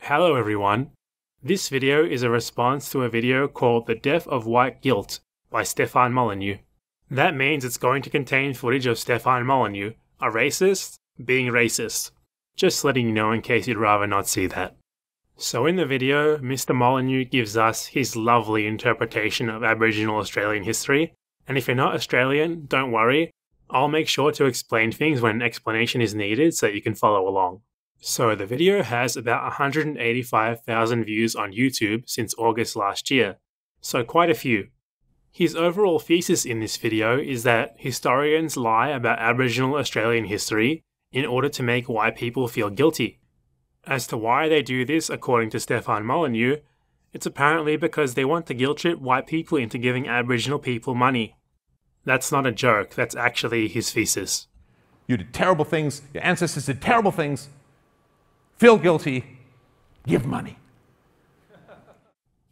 Hello everyone. This video is a response to a video called The Death of White Guilt by Stefan Molyneux. That means it's going to contain footage of Stefan Molyneux, a racist, being racist. Just letting you know in case you'd rather not see that. So in the video, Mr. Molyneux gives us his lovely interpretation of Aboriginal Australian history, and if you're not Australian, don't worry, I'll make sure to explain things when an explanation is needed so that you can follow along. So the video has about 185,000 views on YouTube since August last year, so quite a few. His overall thesis in this video is that historians lie about Aboriginal Australian history in order to make white people feel guilty. As to why they do this, according to Stefan Molyneux, it's apparently because they want to guilt trip white people into giving Aboriginal people money. That's not a joke, that's actually his thesis. You did terrible things, your ancestors did terrible things, feel guilty, give money.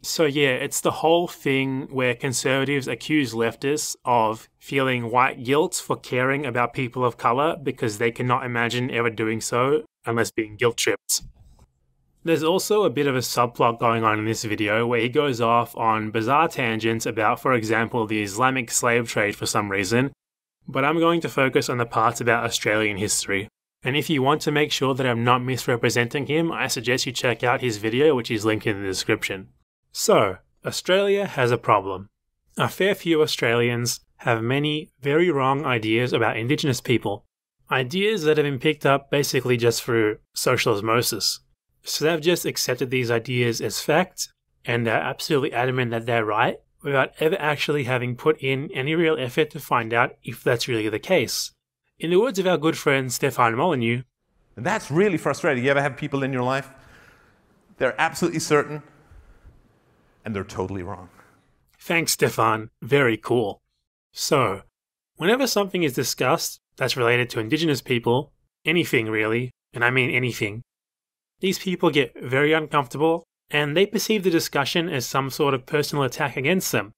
So yeah, it's the whole thing where conservatives accuse leftists of feeling white guilt for caring about people of colour because they cannot imagine ever doing so unless being guilt tripped. There's also a bit of a subplot going on in this video where he goes off on bizarre tangents about, for example, the Islamic slave trade for some reason, but I'm going to focus on the parts about Australian history. And if you want to make sure that I'm not misrepresenting him, I suggest you check out his video, which is linked in the description. So, Australia has a problem. A fair few Australians have many very wrong ideas about Indigenous people. Ideas that have been picked up basically just through social osmosis. So they've just accepted these ideas as fact, and they're absolutely adamant that they're right, without ever actually having put in any real effort to find out if that's really the case. In the words of our good friend Stefan Molyneux, And that's really frustrating. You ever have people in your life, they're absolutely certain, and they're totally wrong. Thanks Stefan, very cool. So, whenever something is discussed that's related to Indigenous people, anything really, and I mean anything, these people get very uncomfortable and they perceive the discussion as some sort of personal attack against them.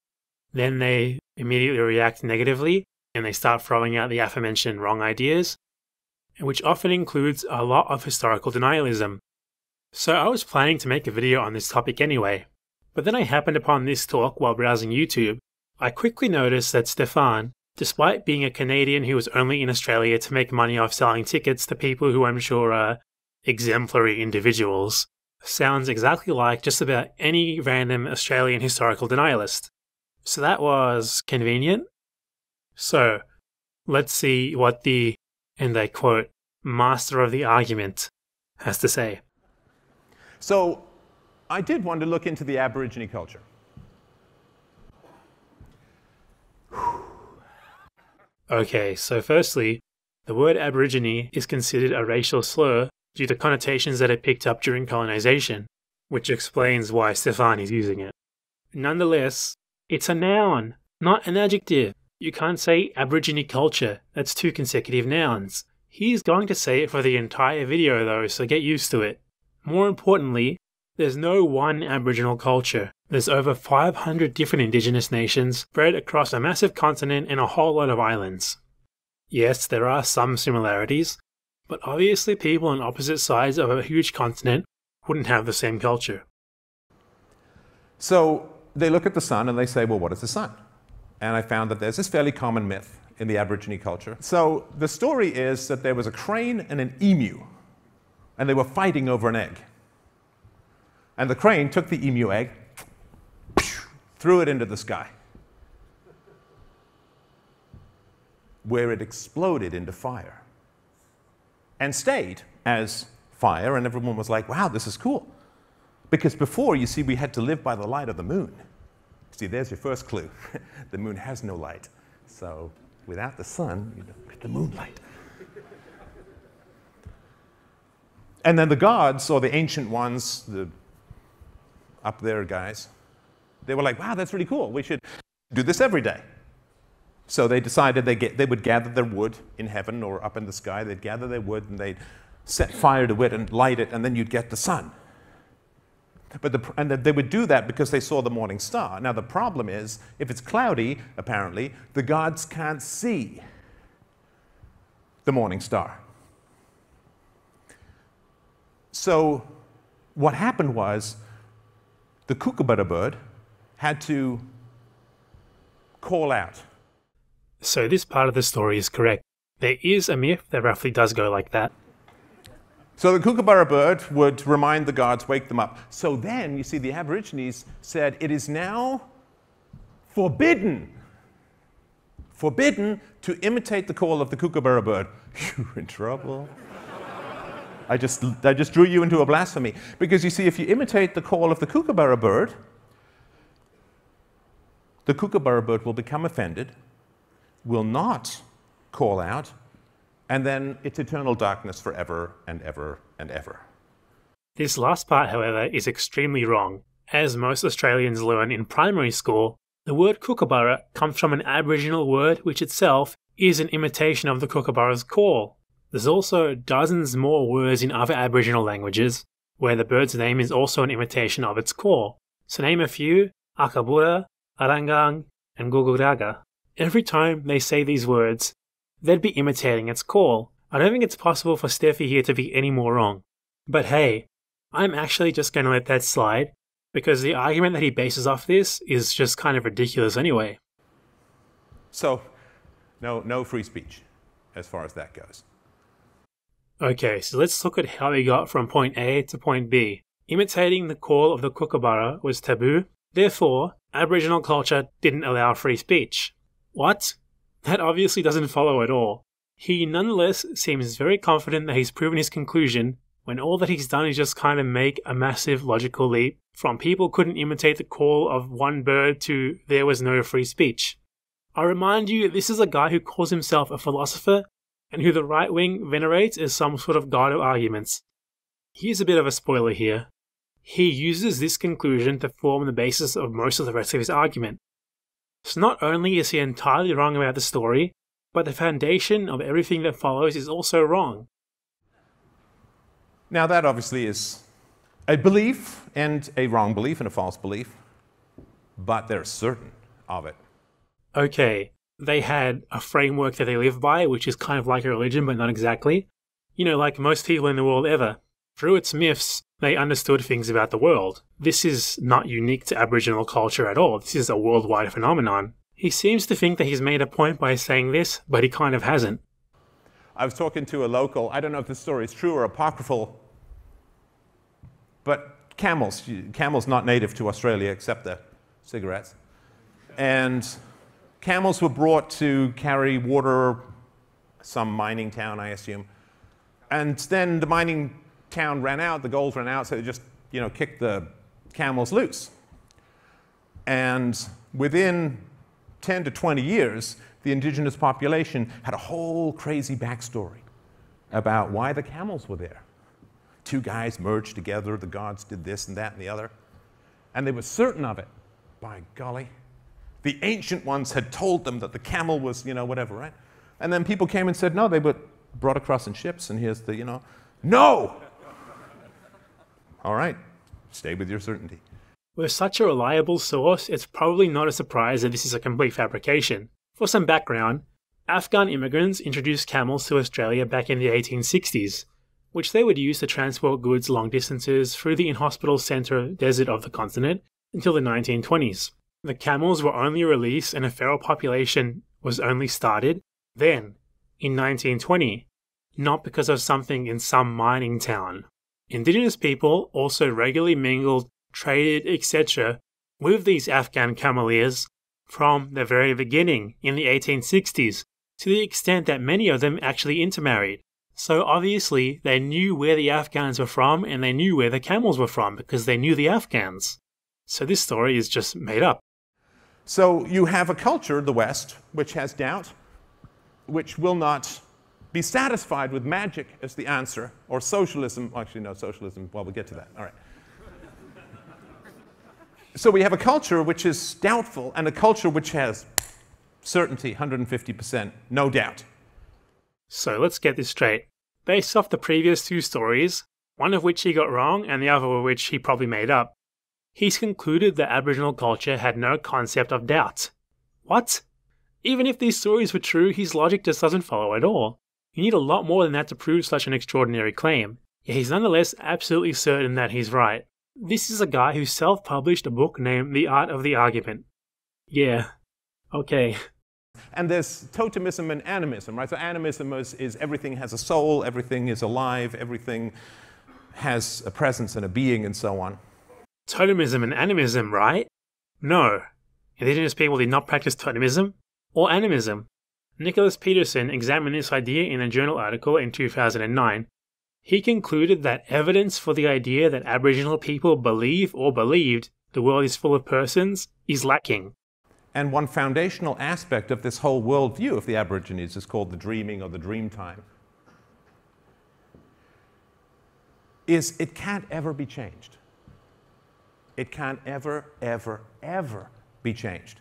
Then they immediately react negatively and they start throwing out the aforementioned wrong ideas, which often includes a lot of historical denialism. So I was planning to make a video on this topic anyway, but then I happened upon this talk while browsing YouTube. I quickly noticed that Stefan, despite being a Canadian who was only in Australia to make money off selling tickets to people who I'm sure are exemplary individuals, sounds exactly like just about any random Australian historical denialist. So that was convenient. So, let's see what the, and I quote, master of the argument has to say. So, I did want to look into the Aborigine culture. Okay, so firstly, the word Aborigine is considered a racial slur due to connotations that it picked up during colonization, which explains why Stefan is using it. Nonetheless, it's a noun, not an adjective. You can't say Aborigine culture, that's two consecutive nouns. He's going to say it for the entire video though, so get used to it. More importantly, there's no one Aboriginal culture. There's over 500 different Indigenous nations spread across a massive continent and a whole lot of islands. Yes, there are some similarities, but obviously people on opposite sides of a huge continent wouldn't have the same culture. So they look at the sun and they say, well, what is the sun? And I found that there's this fairly common myth in the Aborigine culture. So the story is that there was a crane and an emu, and they were fighting over an egg. And the crane took the emu egg, threw it into the sky, where it exploded into fire and stayed as fire, and everyone was like, wow, this is cool. Because before, you see, we had to live by the light of the moon. See, there's your first clue. The moon has no light. So without the sun, you don't get the moonlight. And then the gods, or the ancient ones, the up there guys, they were like, wow, that's really cool. We should do this every day. So they decided they would gather their wood in heaven or up in the sky. They'd gather their wood and they'd set fire to it and light it, and then you'd get the sun. And they would do that because they saw the morning star. Now the problem is, if it's cloudy, apparently, the gods can't see the morning star. So what happened was the Kookaburra bird had to call out. So this part of the story is correct. There is a myth that roughly does go like that. So the Kookaburra bird would remind the gods, wake them up. So then, you see, the Aborigines said, it is now forbidden to imitate the call of the Kookaburra bird. You're in trouble. I just drew you into a blasphemy. Because you see, if you imitate the call of the Kookaburra bird will become offended, will not call out, and then it's eternal darkness forever and ever and ever. This last part, however, is extremely wrong. As most Australians learn in primary school, the word Kookaburra comes from an Aboriginal word which itself is an imitation of the Kookaburra's call. There's also dozens more words in other Aboriginal languages where the bird's name is also an imitation of its call. So name a few: Akabura, Arangang, and Guguraga. Every time they say these words, they'd be imitating its call. I don't think it's possible for Steffi here to be any more wrong. But hey, I'm actually just going to let that slide, because the argument that he bases off this is just kind of ridiculous anyway. So, no free speech as far as that goes. Okay, so let's look at how he got from point A to point B. Imitating the call of the Kookaburra was taboo, therefore, Aboriginal culture didn't allow free speech. What? That obviously doesn't follow at all. He nonetheless seems very confident that he's proven his conclusion when all that he's done is just kind of make a massive logical leap from people couldn't imitate the call of one bird to there was no free speech. I remind you, this is a guy who calls himself a philosopher and who the right wing venerates as some sort of god of arguments. Here's a bit of a spoiler here. He uses this conclusion to form the basis of most of the rest of his argument. So not only is he entirely wrong about the story, but the foundation of everything that follows is also wrong. Now that obviously is a belief and a wrong belief and a false belief, but they're certain of it. Okay, they had a framework that they live by, which is kind of like a religion, but not exactly. You know, like most people in the world ever. Through its myths, they understood things about the world. This is not unique to Aboriginal culture at all. This is a worldwide phenomenon. He seems to think that he's made a point by saying this, but he kind of hasn't. I was talking to a local, I don't know if this story is true or apocryphal, but camels not native to Australia except the cigarettes. And camels were brought to carry water, some mining town, I assume. And then the mining town ran out, the gold ran out, so they just, kicked the camels loose. And within 10 to 20 years, the indigenous population had a whole crazy backstory about why the camels were there. Two guys merged together, the gods did this and that and the other. And they were certain of it. By golly. The ancient ones had told them that the camel was, whatever, right? And then people came and said, no, they were brought across in ships, and here's the, no! All right, stay with your certainty. With such a reliable source, it's probably not a surprise that this is a complete fabrication. For some background, Afghan immigrants introduced camels to Australia back in the 1860s, which they would use to transport goods long distances through the inhospitable centre desert of the continent until the 1920s. The camels were only released and a feral population was only started then, in 1920, not because of something in some mining town. Indigenous people also regularly mingled, traded, etc. with these Afghan cameleers from the very beginning in the 1860s, to the extent that many of them actually intermarried. So obviously they knew where the Afghans were from and they knew where the camels were from because they knew the Afghans. So this story is just made up. So you have a culture, the West, which has doubt, which will not be satisfied with magic as the answer, or socialism. Actually, no, socialism, well, we'll get to that. All right. So we have a culture which is doubtful and a culture which has certainty, 150%, no doubt. So let's get this straight. Based off the previous two stories, one of which he got wrong and the other of which he probably made up, he's concluded that Aboriginal culture had no concept of doubt. What? Even if these stories were true, his logic just doesn't follow at all. You need a lot more than that to prove such an extraordinary claim. Yet he's nonetheless absolutely certain that he's right. This is a guy who self-published a book named The Art of the Argument. Yeah, okay. And there's totemism and animism, right? So animism is everything has a soul, everything is alive, everything has a presence and a being and so on. Totemism and animism, right? No. Indigenous people did not practice totemism or animism. Nicolas Peterson examined this idea in a journal article in 2009. He concluded that evidence for the idea that Aboriginal people believe or believed the world is full of persons is lacking. And one foundational aspect of this whole worldview of the Aborigines is called the dreaming or the dream time. It can't ever be changed. It can't ever, ever, ever be changed.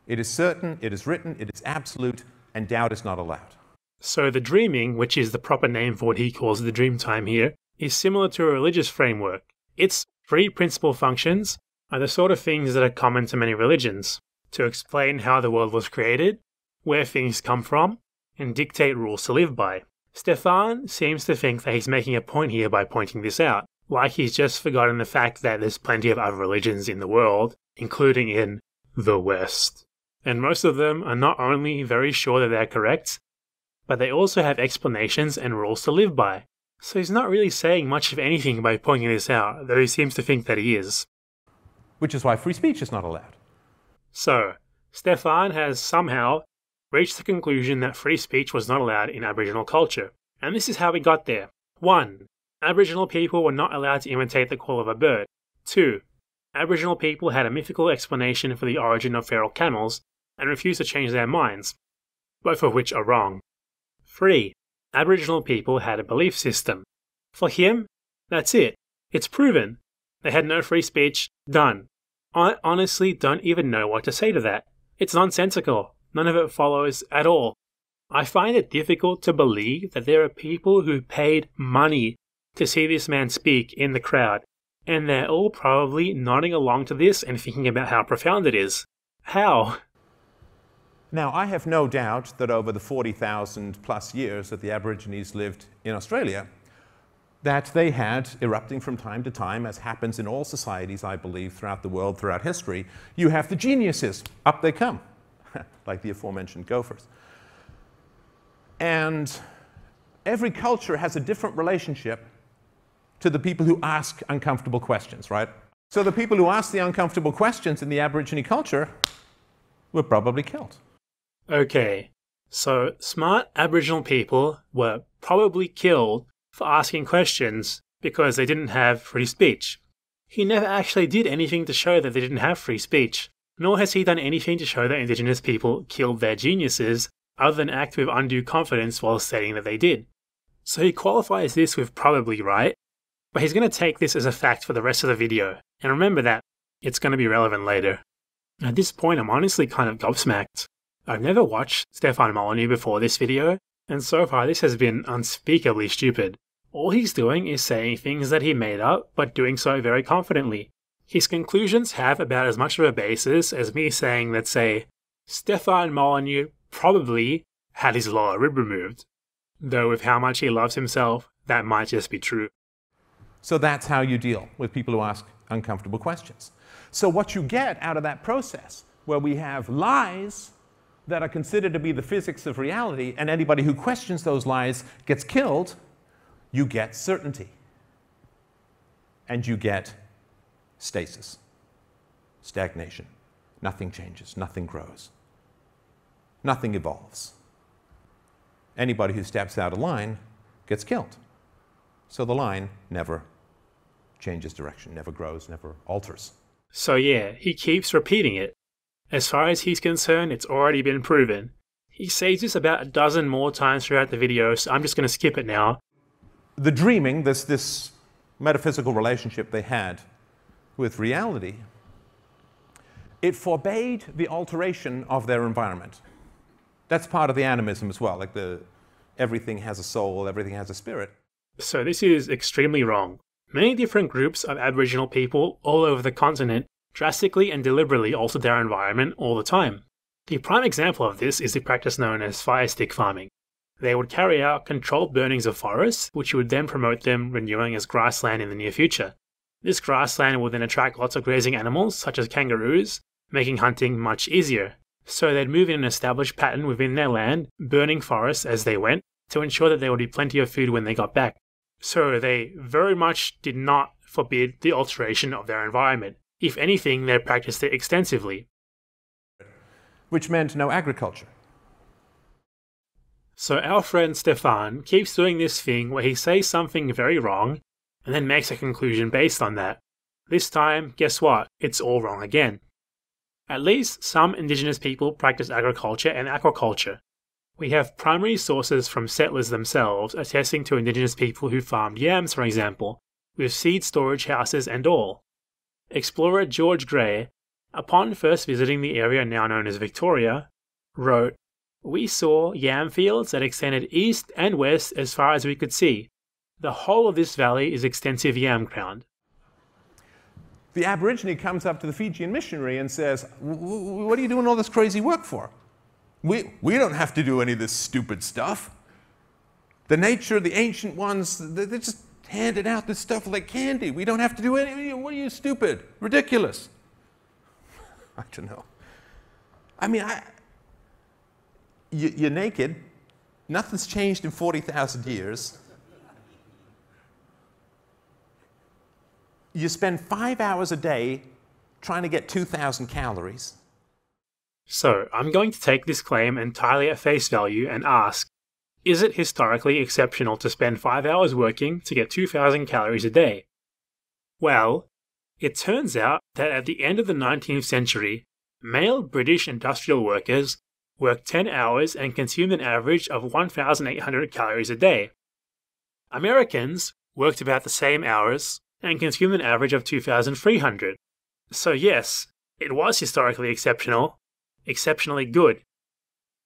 It is certain, it is written, it is absolute, and doubt is not allowed. So the dreaming, which is the proper name for what he calls the dream time here, is similar to a religious framework. Its three principal functions are the sort of things that are common to many religions: to explain how the world was created, where things come from, and dictate rules to live by. Stefan seems to think that he's making a point here by pointing this out, like he's just forgotten the fact that there's plenty of other religions in the world, including in the West. And most of them are not only very sure that they're correct, but they also have explanations and rules to live by. So he's not really saying much of anything by pointing this out, though he seems to think that he is. Which is why free speech is not allowed. So, Stefan has somehow reached the conclusion that free speech was not allowed in Aboriginal culture. And this is how we got there. 1. Aboriginal people were not allowed to imitate the call of a bird. 2. Aboriginal people had a mythical explanation for the origin of feral camels and refused to change their minds, both of which are wrong. 3. Aboriginal people had a belief system. For him, that's it. It's proven. They had no free speech. Done. I honestly don't even know what to say to that. It's nonsensical. None of it follows at all. I find it difficult to believe that there are people who paid money to see this man speak in the crowd, and they're all probably nodding along to this and thinking about how profound it is. How? Now, I have no doubt that over the 40,000 plus years that the Aborigines lived in Australia, that they had, erupting from time to time, as happens in all societies, I believe, throughout the world, throughout history, you have the geniuses. Up they come, like the aforementioned gophers. And every culture has a different relationship to the people who ask uncomfortable questions, right? So the people who ask the uncomfortable questions in the Aborigine culture were probably killed. Okay, so smart Aboriginal people were probably killed for asking questions because they didn't have free speech. He never actually did anything to show that they didn't have free speech, nor has he done anything to show that Indigenous people killed their geniuses, other than act with undue confidence while stating that they did. So he qualifies this with probably right, but he's going to take this as a fact for the rest of the video, and remember that it's going to be relevant later. At this point, I'm honestly kind of gobsmacked. I've never watched Stefan Molyneux before this video, and so far this has been unspeakably stupid. All he's doing is saying things that he made up, but doing so very confidently. His conclusions have about as much of a basis as me saying that, say, Stefan Molyneux probably had his lower rib removed. Though with how much he loves himself, that might just be true. So that's how you deal with people who ask uncomfortable questions. So what you get out of that process, where we have lies that are considered to be the physics of reality, and anybody who questions those lies gets killed, you get certainty. And you get stasis, stagnation. Nothing changes, nothing grows, nothing evolves. Anybody who steps out of line gets killed. So the line never changes direction, never grows, never alters. So yeah, he keeps repeating it. As far as he's concerned, it's already been proven. He says this about a dozen more times throughout the video, so I'm just going to skip it now. The dreaming, this metaphysical relationship they had with reality, it forbade the alteration of their environment. That's part of the animism as well, like everything has a soul, everything has a spirit. So this is extremely wrong. Many different groups of Aboriginal people all over the continent drastically and deliberately altered their environment all the time. The prime example of this is the practice known as fire stick farming. they would carry out controlled burnings of forests, which would then promote them renewing as grassland in the near future. This grassland would then attract lots of grazing animals, such as kangaroos, making hunting much easier. So they'd move in an established pattern within their land, burning forests as they went, to ensure that there would be plenty of food when they got back. So they very much did not forbid the alteration of their environment. If anything, they practiced it extensively. Which meant no agriculture. So our friend Stefan keeps doing this thing where he says something very wrong and then makes a conclusion based on that. This time, guess what? It's all wrong again. At least some Indigenous people practice agriculture and aquaculture. We have primary sources from settlers themselves attesting to Indigenous people who farmed yams, for example, with seed storage houses and all. Explorer George Gray, upon first visiting the area now known as Victoria, wrote, "We saw yam fields that extended east and west as far as we could see. The whole of this valley is extensive yam ground." The Aborigine comes up to the Fijian missionary and says, "What are you doing all this crazy work for? We don't have to do any of this stupid stuff. The nature, the ancient ones, they just handed out this stuff like candy. We don't have to do anything. What are you, stupid? Ridiculous." I don't know. I mean, you're naked. Nothing's changed in 40,000 years. You spend 5 hours a day trying to get 2,000 calories. So, I'm going to take this claim entirely at face value and ask, is it historically exceptional to spend 5 hours working to get 2,000 calories a day? Well, it turns out that at the end of the 19th century, male British industrial workers worked 10 hours and consumed an average of 1,800 calories a day. Americans worked about the same hours and consumed an average of 2,300. So yes, it was historically exceptional, exceptionally good.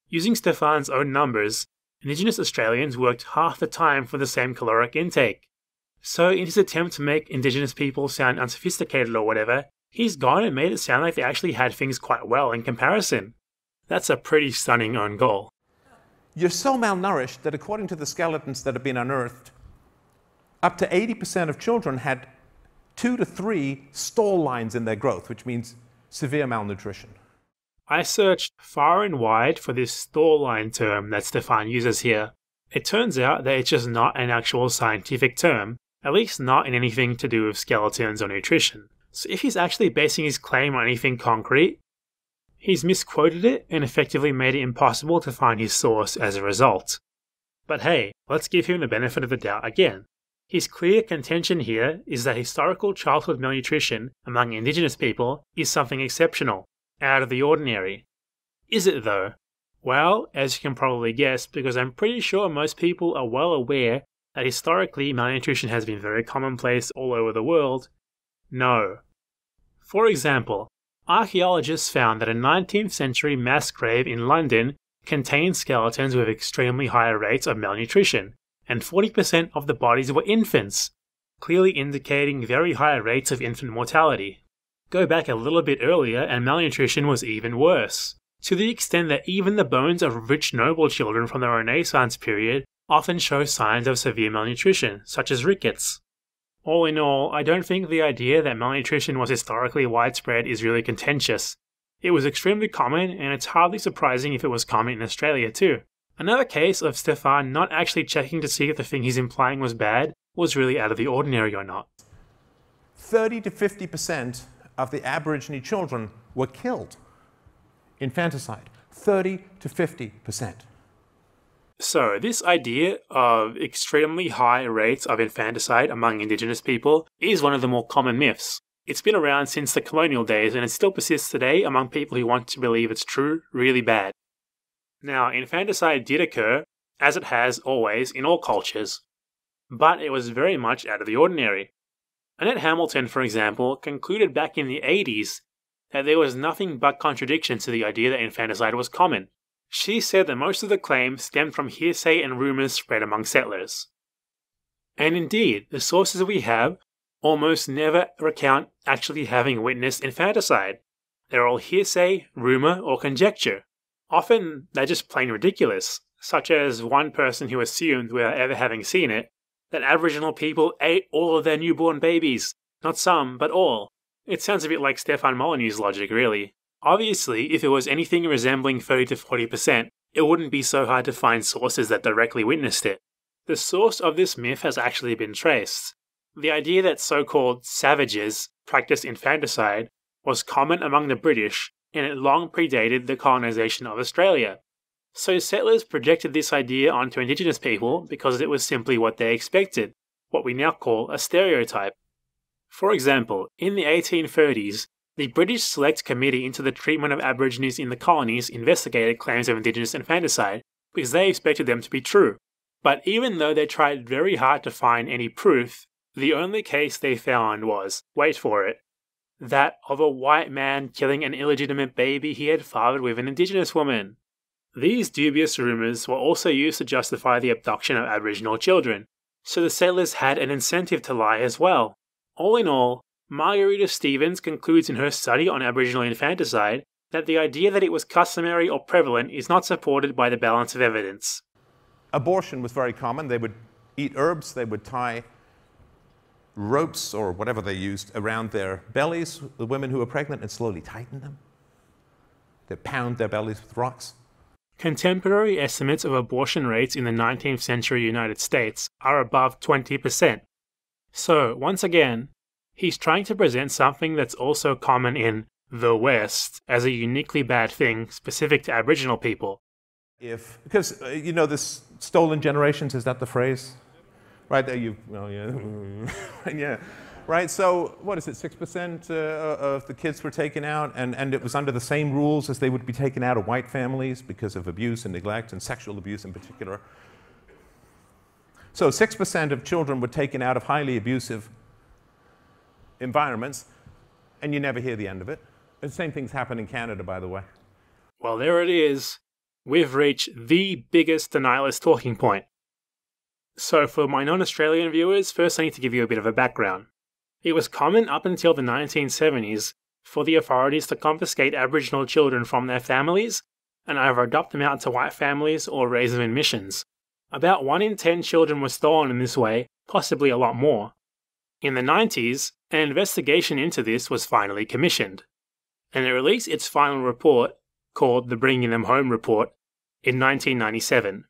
Using Stefan's own numbers, Indigenous Australians worked half the time for the same caloric intake. So in his attempt to make Indigenous people sound unsophisticated or whatever, he's gone and made it sound like they actually had things quite well in comparison. That's a pretty stunning own goal. You're so malnourished that according to the skeletons that have been unearthed, up to 80% of children had 2 to 3 stall lines in their growth, which means severe malnutrition. I searched far and wide for this stall line term that Stefan uses here. It turns out that it's just not an actual scientific term, at least not in anything to do with skeletons or nutrition. So if he's actually basing his claim on anything concrete, he's misquoted it and effectively made it impossible to find his source as a result. But hey, let's give him the benefit of the doubt again. His clear contention here is that historical childhood malnutrition among Indigenous people is something exceptional, out of the ordinary. Is it though? Well, as you can probably guess, because I'm pretty sure most people are well aware that historically malnutrition has been very commonplace all over the world, no. For example, archaeologists found that a 19th century mass grave in London contained skeletons with extremely high rates of malnutrition, and 40% of the bodies were infants, clearly indicating very high rates of infant mortality. Go back a little bit earlier and malnutrition was even worse, to the extent that even the bones of rich noble children from the Renaissance period often show signs of severe malnutrition, such as rickets. All in all, I don't think the idea that malnutrition was historically widespread is really contentious. It was extremely common, and it's hardly surprising if it was common in Australia too. Another case of Stefan not actually checking to see if the thing he's implying was bad was really out of the ordinary or not. 30 to 50% of the Aborigine children were killed. Infanticide. 30 to 50%. So, this idea of extremely high rates of infanticide among Indigenous people is one of the more common myths. It's been around since the colonial days and it still persists today among people who want to believe it's true really bad. Now, infanticide did occur, as it has always in all cultures, but it was very much out of the ordinary. Annette Hamilton, for example, concluded back in the 80s that there was nothing but contradiction to the idea that infanticide was common. She said that most of the claims stemmed from hearsay and rumours spread among settlers. And indeed, the sources we have almost never recount actually having witnessed infanticide. They're all hearsay, rumour, or conjecture. Often, they're just plain ridiculous, such as one person who assumed, without ever having seen it, that Aboriginal people ate all of their newborn babies. Not some, but all. It sounds a bit like Stefan Molyneux's logic, really. Obviously, if it was anything resembling 30 to 40%, it wouldn't be so hard to find sources that directly witnessed it. The source of this myth has actually been traced. The idea that so-called savages practiced infanticide was common among the British, and it long predated the colonisation of Australia. So settlers projected this idea onto Indigenous people because it was simply what they expected, what we now call a stereotype. For example, in the 1830s, the British Select Committee into the Treatment of Aborigines in the Colonies investigated claims of Indigenous infanticide because they expected them to be true. But even though they tried very hard to find any proof, the only case they found was, wait for it, that of a white man killing an illegitimate baby he had fathered with an Indigenous woman. These dubious rumours were also used to justify the abduction of Aboriginal children, so the settlers had an incentive to lie as well. All in all, Margarita Stevens concludes in her study on Aboriginal infanticide that the idea that it was customary or prevalent is not supported by the balance of evidence. Abortion was very common. They would eat herbs, they would tie ropes or whatever they used around their bellies, the women who were pregnant, and slowly tighten them. They'd pound their bellies with rocks. Contemporary estimates of abortion rates in the 19th century United States are above 20%. So, once again, he's trying to present something that's also common in the West as a uniquely bad thing specific to Aboriginal people. Because, this stolen generations, is that the phrase? Right, yeah. Right, so what is it, 6% of the kids were taken out, and it was under the same rules as they would be taken out of white families because of abuse and neglect and sexual abuse in particular. So 6% of children were taken out of highly abusive environments, and you never hear the end of it. The same things happen in Canada, by the way. Well, there it is. We've reached the biggest denialist talking point. So for my non-Australian viewers, first I need to give you a bit of a background. It was common up until the 1970s for the authorities to confiscate Aboriginal children from their families and either adopt them out to white families or raise them in missions. About 1 in 10 children were stolen in this way, possibly a lot more. In the 90s, an investigation into this was finally commissioned, and it released its final report, called the Bringing Them Home Report, in 1997.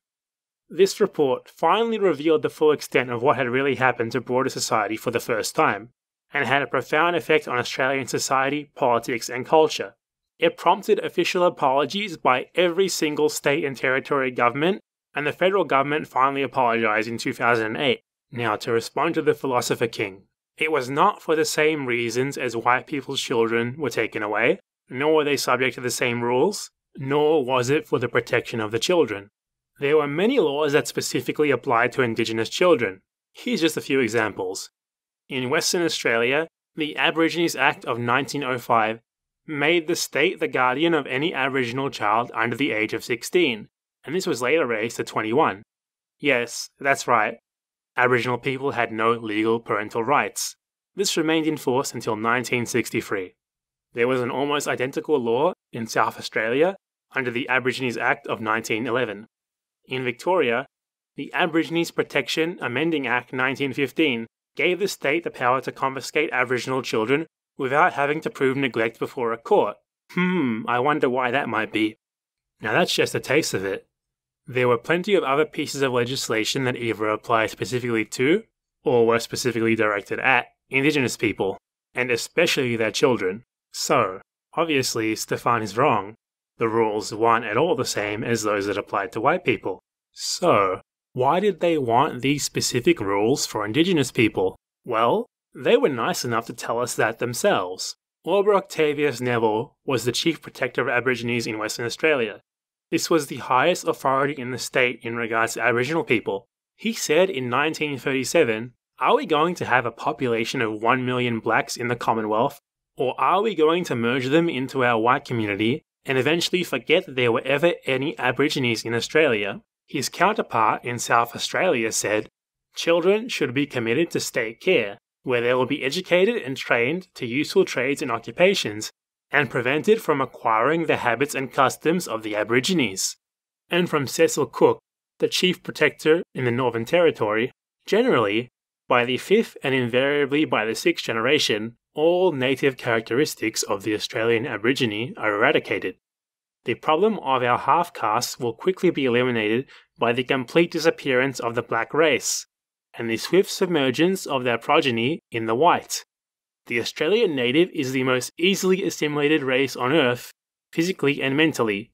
This report finally revealed the full extent of what had really happened to broader society for the first time, and had a profound effect on Australian society, politics and culture. It prompted official apologies by every single state and territory government, and the federal government finally apologised in 2008. Now, to respond to the Philosopher King, it was not for the same reasons as white people's children were taken away, nor were they subject to the same rules, nor was it for the protection of the children. There were many laws that specifically applied to Indigenous children. Here's just a few examples. In Western Australia, the Aborigines Act of 1905 made the state the guardian of any Aboriginal child under the age of 16, and this was later raised to 21. Yes, that's right. Aboriginal people had no legal parental rights. This remained in force until 1963. There was an almost identical law in South Australia under the Aborigines Act of 1911. In Victoria, the Aborigines Protection Amending Act 1915 gave the state the power to confiscate Aboriginal children without having to prove neglect before a court. I wonder why that might be. Now that's just a taste of it. There were plenty of other pieces of legislation that either applied specifically to, or were specifically directed at, Indigenous people, and especially their children. So, obviously, Stefan is wrong. The rules weren't at all the same as those that applied to white people. So, why did they want these specific rules for Indigenous people? Well, they were nice enough to tell us that themselves. Orbor Octavius Neville was the Chief Protector of Aborigines in Western Australia. This was the highest authority in the state in regards to Aboriginal people. He said in 1937, "Are we going to have a population of 1 million blacks in the Commonwealth, or are we going to merge them into our white community and eventually forget that there were ever any Aborigines in Australia?" His counterpart in South Australia said, "Children should be committed to state care, where they will be educated and trained to useful trades and occupations, and prevented from acquiring the habits and customs of the Aborigines." and from Cecil Cook, the chief protector in the Northern Territory, generally, by the 5th and invariably by the 6th generation, all native characteristics of the Australian Aborigine are eradicated. The problem of our half-castes will quickly be eliminated by the complete disappearance of the black race, and the swift submergence of their progeny in the white. The Australian native is the most easily assimilated race on Earth, physically and mentally.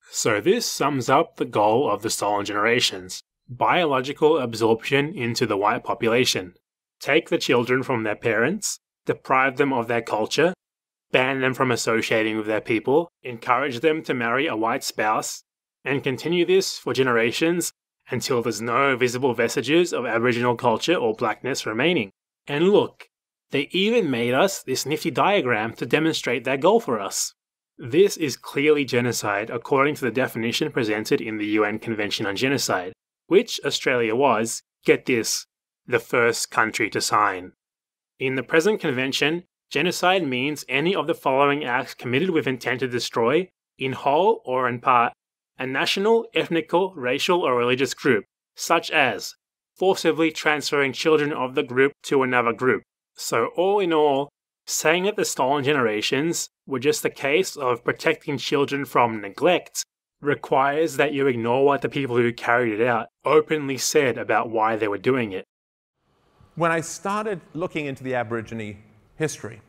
So this sums up the goal of the stolen generations: biological absorption into the white population. Take the children from their parents, deprive them of their culture, ban them from associating with their people, encourage them to marry a white spouse, and continue this for generations until there's no visible vestiges of Aboriginal culture or blackness remaining. And look, they even made us this nifty diagram to demonstrate their goal for us. This is clearly genocide according to the definition presented in the UN Convention on Genocide, which Australia was, get this, the first country to sign. In the present convention, genocide means any of the following acts committed with intent to destroy, in whole or in part, a national, ethnical, racial or religious group, such as forcibly transferring children of the group to another group. So all in all, saying that the stolen generations were just a case of protecting children from neglect requires that you ignore what the people who carried it out openly said about why they were doing it. When I started looking into the Aborigine history,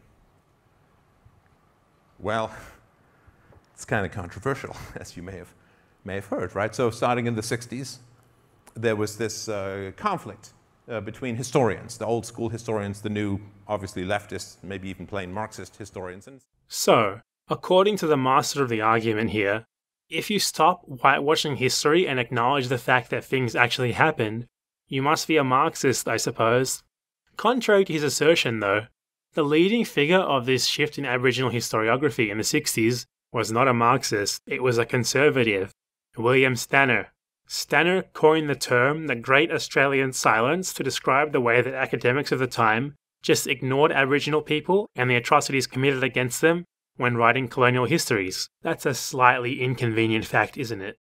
well, it's kind of controversial, as you may have heard, right? So starting in the 60s, there was this conflict between historians, the old school historians, the new, obviously leftist, maybe even plain Marxist historians. So, according to the master of the argument here, if you stop whitewashing history and acknowledge the fact that things actually happened, you must be a Marxist, I suppose. Contrary to his assertion, though, the leading figure of this shift in Aboriginal historiography in the 60s was not a Marxist, it was a conservative, William Stanner. Stanner coined the term the Great Australian Silence to describe the way that academics of the time just ignored Aboriginal people and the atrocities committed against them when writing colonial histories. That's a slightly inconvenient fact, isn't it?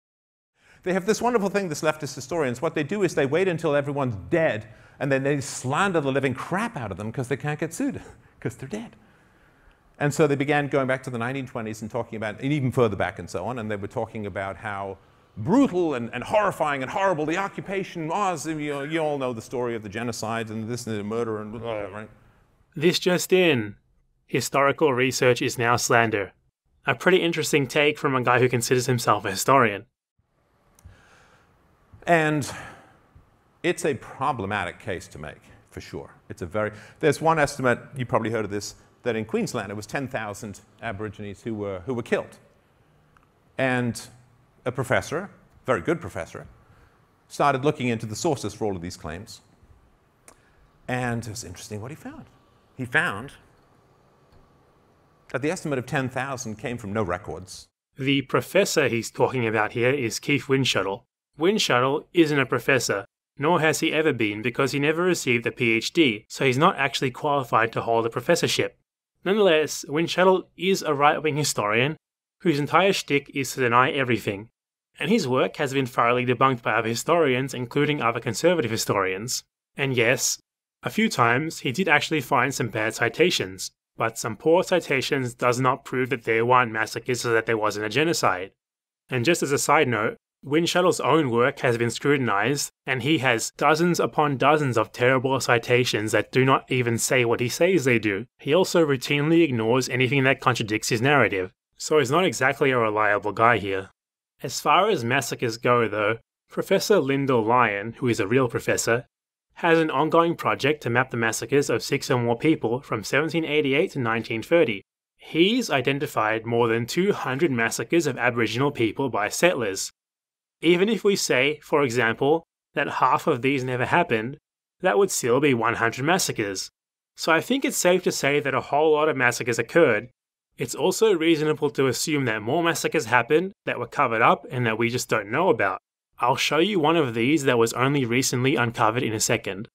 They have this wonderful thing, this leftist historians. What they do is they wait until everyone's dead, and then they slander the living crap out of them because they can't get sued, because they're dead. And so they began going back to the 1920s and talking about, and even further back and so on, and they were talking about how brutal and horrifying and horrible the occupation was. You all know the story of the genocide and this and the murder and blah, right? This just in. Historical research is now slander. A pretty interesting take from a guy who considers himself a historian. And it's a problematic case to make, for sure. There's one estimate, you probably heard of this, that in Queensland it was 10,000 Aborigines who were killed. And a professor, very good professor, started looking into the sources for all of these claims. And it was interesting what he found. He found that the estimate of 10,000 came from no records. The professor he's talking about here is Keith Windschuttle. Windschuttle isn't a professor, nor has he ever been because he never received a PhD, so he's not actually qualified to hold a professorship. Nonetheless, Windschuttle is a right-wing historian whose entire shtick is to deny everything, and his work has been thoroughly debunked by other historians, including other conservative historians. And yes, a few times he did actually find some bad citations, but some poor citations does not prove that there weren't massacres or that there wasn't a genocide. And just as a side note, Windschuttle's own work has been scrutinized, and he has dozens upon dozens of terrible citations that do not even say what he says they do. He also routinely ignores anything that contradicts his narrative, so he's not exactly a reliable guy here. As far as massacres go though, Professor Lyndall Lyon, who is a real professor, has an ongoing project to map the massacres of 6 or more people from 1788 to 1930. He's identified more than 200 massacres of Aboriginal people by settlers. Even if we say, for example, that half of these never happened, that would still be 100 massacres. So I think it's safe to say that a whole lot of massacres occurred. It's also reasonable to assume that more massacres happened that were covered up and that we just don't know about. I'll show you one of these that was only recently uncovered in a second.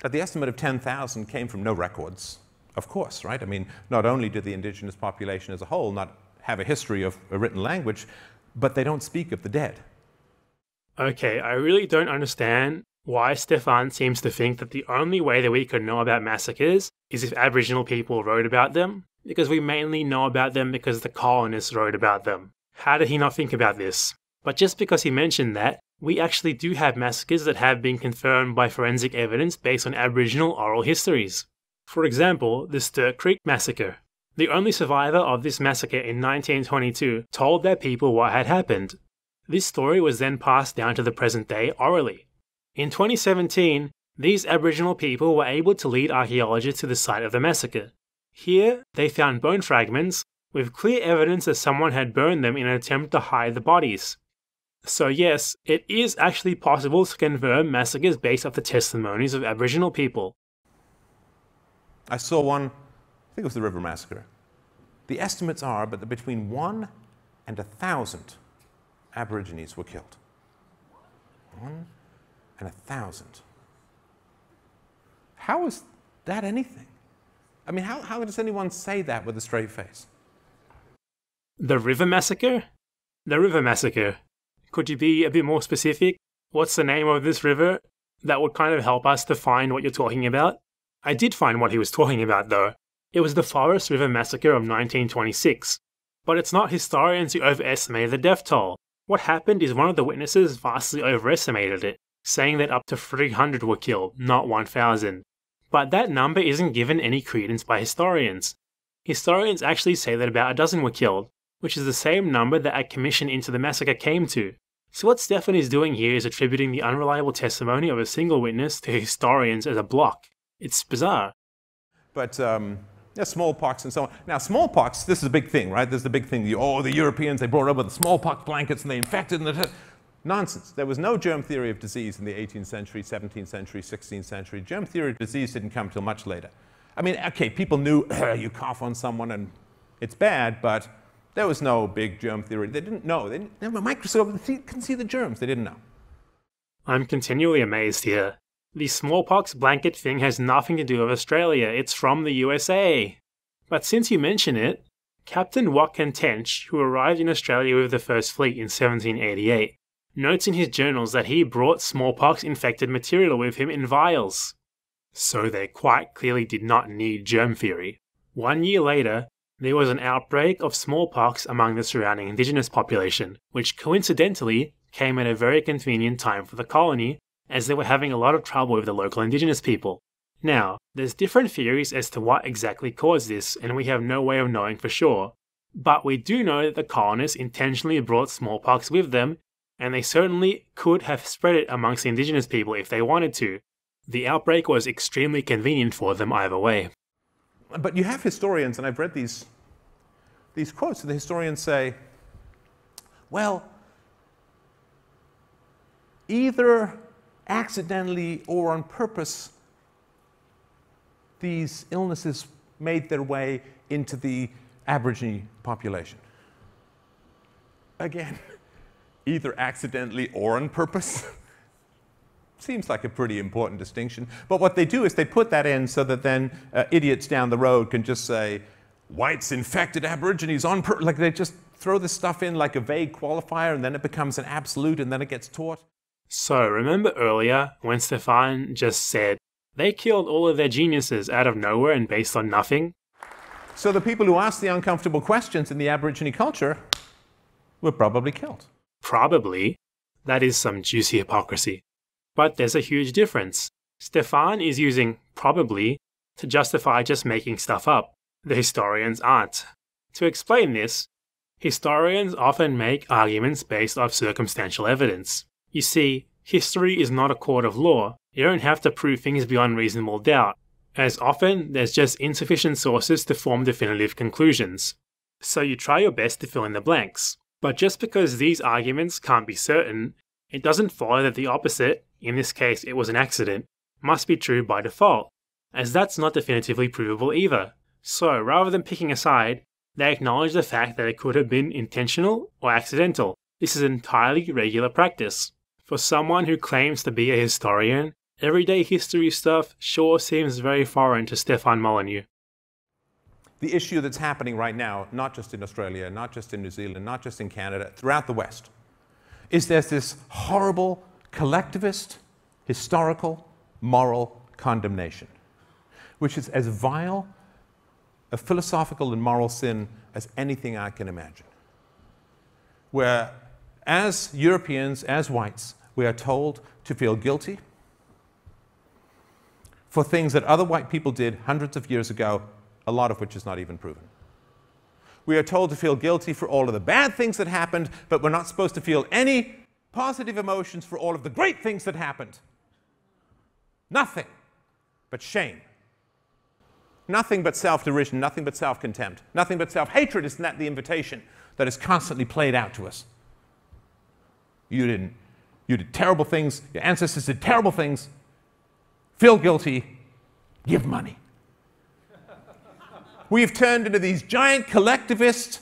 The estimate of 10,000 came from no records, of course, right? I mean, not only did the Indigenous population as a whole not have a history of a written language, but they don't speak of the dead. Okay, I really don't understand why Stefan seems to think that the only way that we could know about massacres is if Aboriginal people wrote about them, because we mainly know about them because the colonists wrote about them. How did he not think about this? But just because he mentioned that, we actually do have massacres that have been confirmed by forensic evidence based on Aboriginal oral histories. For example, the Sturk Creek Massacre. The only survivor of this massacre in 1922 told their people what had happened. This story was then passed down to the present day orally. In 2017, these Aboriginal people were able to lead archaeologists to the site of the massacre. Here, they found bone fragments with clear evidence that someone had burned them in an attempt to hide the bodies. So yes, it is actually possible to confirm massacres based off the testimonies of Aboriginal people. I saw one, I think it was the River Massacre. The estimates are that between 1 and 1,000 Aborigines were killed. 1 and 1,000. How is that anything? I mean, how does anyone say that with a straight face? The River Massacre? The River Massacre. Could you be a bit more specific? What's the name of this river? That would kind of help us to find what you're talking about. I did find what he was talking about though. It was the Forrest River Massacre of 1926. But it's not historians who overestimated the death toll. What happened is one of the witnesses vastly overestimated it, saying that up to 300 were killed, not 1,000. But that number isn't given any credence by historians. Historians actually say that about a dozen were killed, which is the same number that a commission into the massacre came to. So what Stefan is doing here is attributing the unreliable testimony of a single witness to historians as a block. It's bizarre. But yeah, smallpox and so on. Now, smallpox, this is a big thing, right? This is the big thing. The Europeans, they brought over the smallpox blankets and they infected and nonsense. There was no germ theory of disease in the 18th century, 17th century, 16th century. Germ theory of disease didn't come till much later. I mean, okay, people knew you cough on someone and it's bad, but there was no big germ theory. They didn't know. They didn't have a microscope. They couldn't see the germs. They didn't know. I'm continually amazed here. The smallpox blanket thing has nothing to do with Australia. It's from the USA. But since you mention it, Captain Watkin Tench, who arrived in Australia with the First Fleet in 1788, notes in his journals that he brought smallpox-infected material with him in vials. So they quite clearly did not need germ theory. 1 year later, there was an outbreak of smallpox among the surrounding Indigenous population, which coincidentally came at a very convenient time for the colony, as they were having a lot of trouble with the local Indigenous people. Now, there's different theories as to what exactly caused this, and we have no way of knowing for sure. But we do know that the colonists intentionally brought smallpox with them, and they certainly could have spread it amongst the Indigenous people if they wanted to. The outbreak was extremely convenient for them either way. But you have historians, and I've read these quotes, and the historians say, well, either accidentally or on purpose, these illnesses made their way into the Aborigine population. Again, either accidentally or on purpose. Seems like a pretty important distinction. But what they do is they put that in so that then idiots down the road can just say, whites infected Aborigines on purpose. Like they just throw this stuff in like a vague qualifier and then it becomes an absolute and then it gets taught. So remember earlier when Stefan just said, they killed all of their geniuses out of nowhere and based on nothing? So the people who asked the uncomfortable questions in the Aborigine culture were probably killed. Probably. That is some juicy hypocrisy. But there's a huge difference. Stefan is using probably to justify just making stuff up. The historians aren't. To explain this, historians often make arguments based off circumstantial evidence. You see, history is not a court of law. You don't have to prove things beyond reasonable doubt. As often, there's just insufficient sources to form definitive conclusions. So you try your best to fill in the blanks. But just because these arguments can't be certain, it doesn't follow that the opposite, in this case it was an accident, must be true by default, as that's not definitively provable either. So rather than picking a side, they acknowledge the fact that it could have been intentional or accidental. This is entirely regular practice. For someone who claims to be a historian, everyday history stuff sure seems very foreign to Stefan Molyneux. the issue that's happening right now, not just in Australia, not just in New Zealand, not just in Canada, throughout the West, is there's this horrible collectivist, historical, moral condemnation, which is as vile a philosophical and moral sin as anything I can imagine. Where, as Europeans, as whites, we are told to feel guilty for things that other white people did hundreds of years ago, a lot of which is not even proven. We are told to feel guilty for all of the bad things that happened, but we're not supposed to feel any positive emotions for all of the great things that happened. Nothing but shame. Nothing but self-derision, nothing but self-contempt, nothing but self-hatred. Isn't that the invitation that is constantly played out to us? You did terrible things, your ancestors did terrible things, feel guilty, give money. We've turned into these giant collectivist,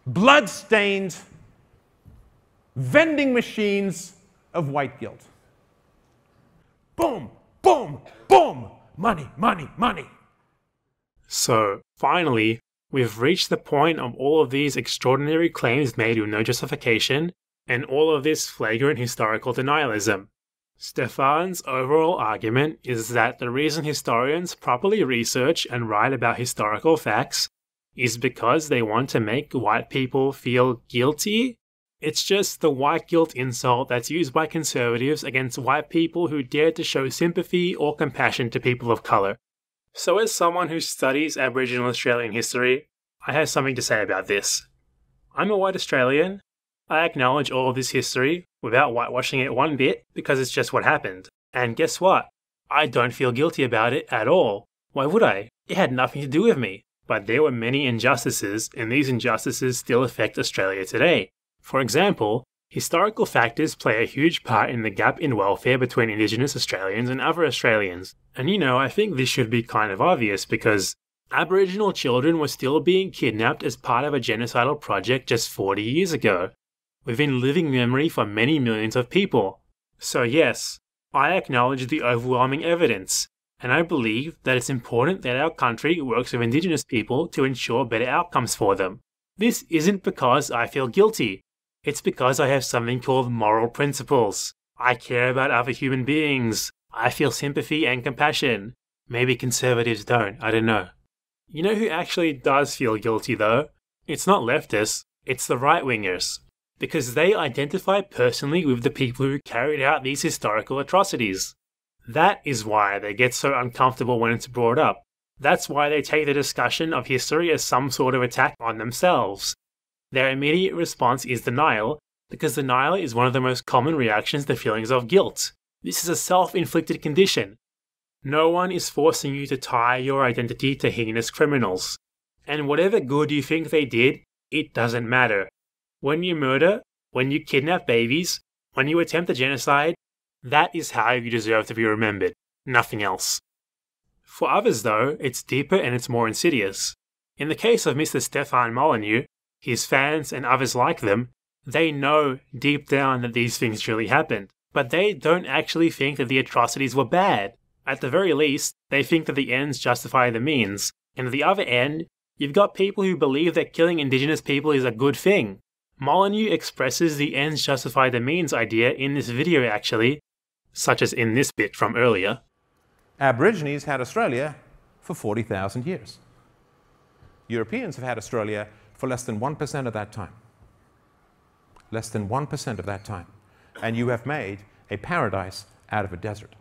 blood-stained vending machines of white guilt. Boom, boom, boom, money, money, money. So, finally, we've reached the point of all of these extraordinary claims made with no justification, and all of this flagrant historical denialism. Stefan's overall argument is that the reason historians properly research and write about historical facts is because they want to make white people feel guilty. It's just the white guilt insult that's used by conservatives against white people who dare to show sympathy or compassion to people of colour. So as someone who studies Aboriginal Australian history, I have something to say about this. I'm a white Australian. I acknowledge all of this history without whitewashing it one bit because it's just what happened. And guess what? I don't feel guilty about it at all. Why would I? It had nothing to do with me. But there were many injustices, and these injustices still affect Australia today. For example, historical factors play a huge part in the gap in welfare between Indigenous Australians and other Australians. And I think this should be kind of obvious because Aboriginal children were still being kidnapped as part of a genocidal project just 40 years ago, within living memory for many millions of people. So yes, I acknowledge the overwhelming evidence, and I believe that it's important that our country works with Indigenous people to ensure better outcomes for them. This isn't because I feel guilty. It's because I have something called moral principles. I care about other human beings. I feel sympathy and compassion. Maybe conservatives don't, I don't know. You know who actually does feel guilty though? It's not leftists, it's the right-wingers. Because they identify personally with the people who carried out these historical atrocities. That is why they get so uncomfortable when it's brought up. That's why they take the discussion of history as some sort of attack on themselves. Their immediate response is denial, because denial is one of the most common reactions to feelings of guilt. This is a self-inflicted condition. No one is forcing you to tie your identity to heinous criminals. And whatever good you think they did, it doesn't matter. When you murder, when you kidnap babies, when you attempt a genocide, that is how you deserve to be remembered, nothing else. For others though, it's deeper and it's more insidious. In the case of Mr. Stefan Molyneux, his fans and others like them, they know deep down that these things really happened, but they don't actually think that the atrocities were bad. At the very least, they think that the ends justify the means, and at the other end, you've got people who believe that killing Indigenous people is a good thing. Molyneux expresses the ends justify the means idea in this video actually, such as in this bit from earlier. Aborigines had Australia for 40,000 years. Europeans have had Australia for less than 1% of that time. Less than 1% of that time. And you have made a paradise out of a desert.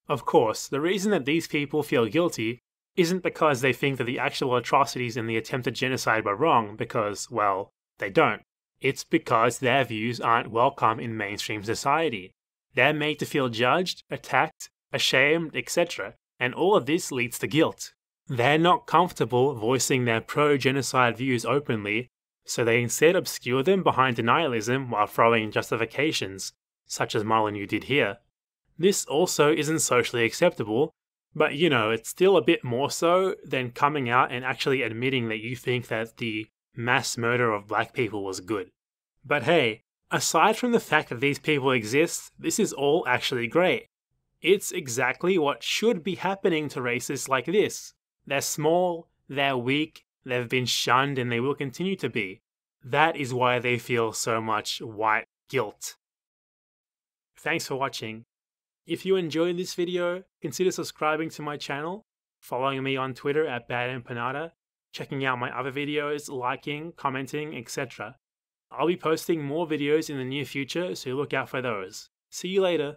Of course, the reason that these people feel guilty isn't because they think that the actual atrocities in the attempted genocide were wrong, because, well, they don't. It's because their views aren't welcome in mainstream society. They're made to feel judged, attacked, ashamed, etc., and all of this leads to guilt. They're not comfortable voicing their pro-genocide views openly, so they instead obscure them behind denialism while throwing in justifications, such as Molyneux did here. This also isn't socially acceptable, but it's still a bit more so than coming out and actually admitting that you think that the mass murder of black people was good. But hey, aside from the fact that these people exist, this is all actually great. It's exactly what should be happening to racists like this. They're small, they're weak, they've been shunned, and they will continue to be. That is why they feel so much white guilt. Thanks for watching. If you enjoyed this video, consider subscribing to my channel, following me on Twitter at BadEmpanada, checking out my other videos, liking, commenting, etc. I'll be posting more videos in the near future, so look out for those. See you later.